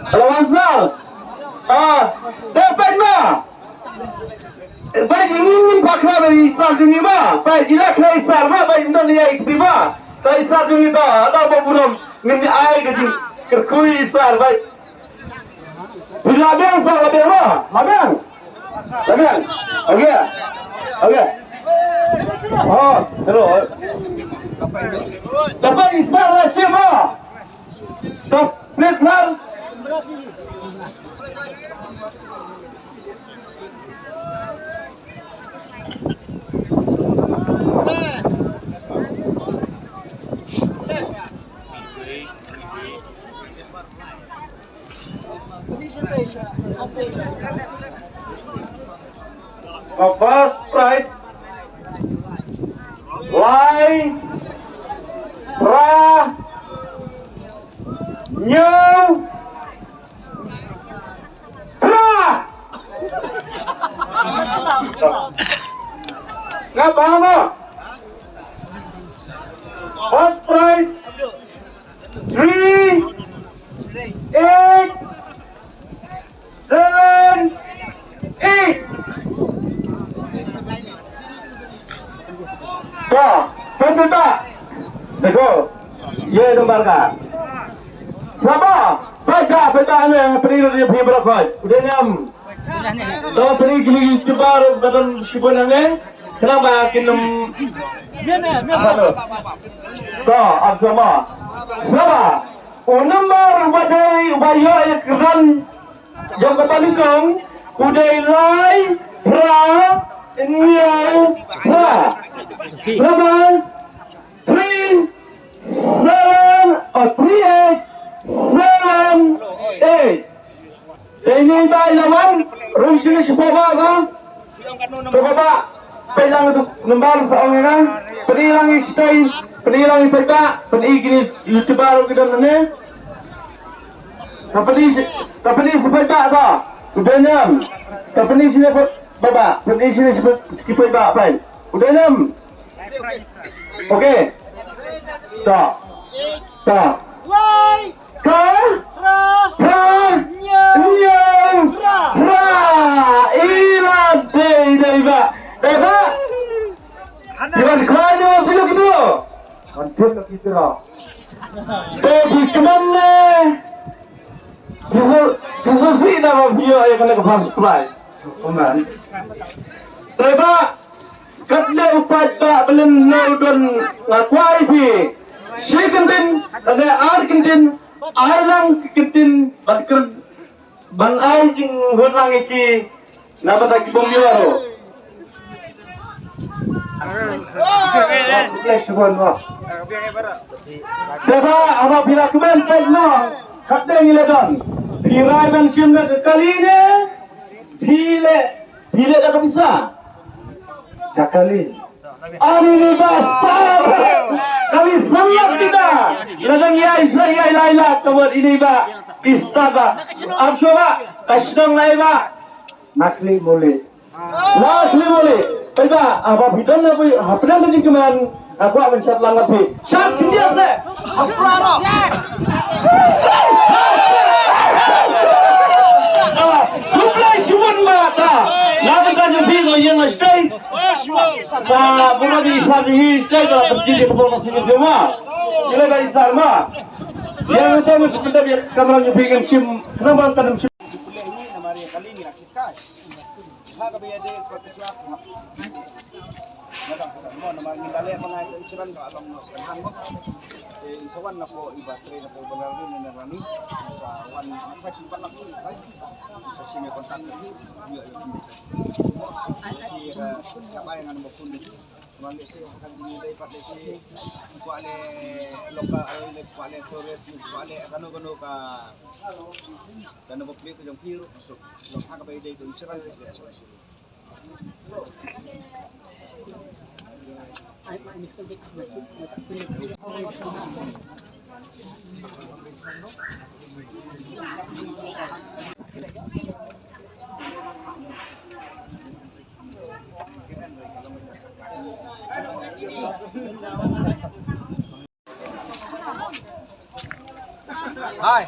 Lawan dapat na. Baik ingin pakla dari Islam jungi ma, baik jinak lah Islam ma, baik Indonesia iktiba. Tak Islam jungi dah, ada apa belum? Ini air kecil kerkui Islam baik. Bila biang sah biang ma, biang, okey. Oh, terus. Dapat Islam lah siapa? Stop, please sir. First prize Lai Ra Như Tra Ngap paham tak? First prize 3 8 7 8 Kau, betul tak? Betul. Ye nombor kah? Siapa? Baca petanya perlu dia pergi berapa? Udah nyam. So pergi cebar badan sibunange. Kenapa kinum? Mana? So, asma. Siapa? Nombor wadai bayar keran yang kepalikang udah lai ra New Ra 7 3 7 or 3 8 ini bay lawan rum sini siapa kan? Coba pelang itu nombor seorang kan? Penilang istay, penilang ibadah, penigini YouTuber kita ni. Kapani sebaik tak? Sebenarnya, kapani sini Bapa, penting sini kita buat apa? Udah enam. Okey. Tak. Ilan deh ba. Eka. Jangan kaya dulu gitu. Kancil gitu lah. Gimana? Kisah sih nama dia yang kena first prize. Oman. Terima katle upat tak belum naudun ngakuai pi. Sikentin ada arkentin ailang kentin ban ai jing hunang iki napa tak bombiaro. Terima apabila kemen no katle ngiledon. Kirai mention kali ini Bila dah bisa. Kali. Ari ni basta. Kali sangat tidak. Kadang saya Laila kemudian ini ba istaba. Abshoba kasdong laiba. Nakli boleh. Baiklah, apa bidan apa haplan tadi keman aku akan syatlah ngapi. Syat dia se. Afraro. Lalu kan jumpa yang stay. Bukan bisa stay kalau terjadi performance ini semua. Bila dari sama, yang saya mesti kita biar kamera jumpa yang sim. Kenapa tanam sim? Isawan na po iba train na po balar rin na rami sa one fight pa lang sa semi contractor si kapay nga mo kundi man si kan dinilay pa si kuale local ay kuale tourist kuale kano ka kano mo play ko yung hero so lo ka ba day ko insurance ay miss ko dik message Hai.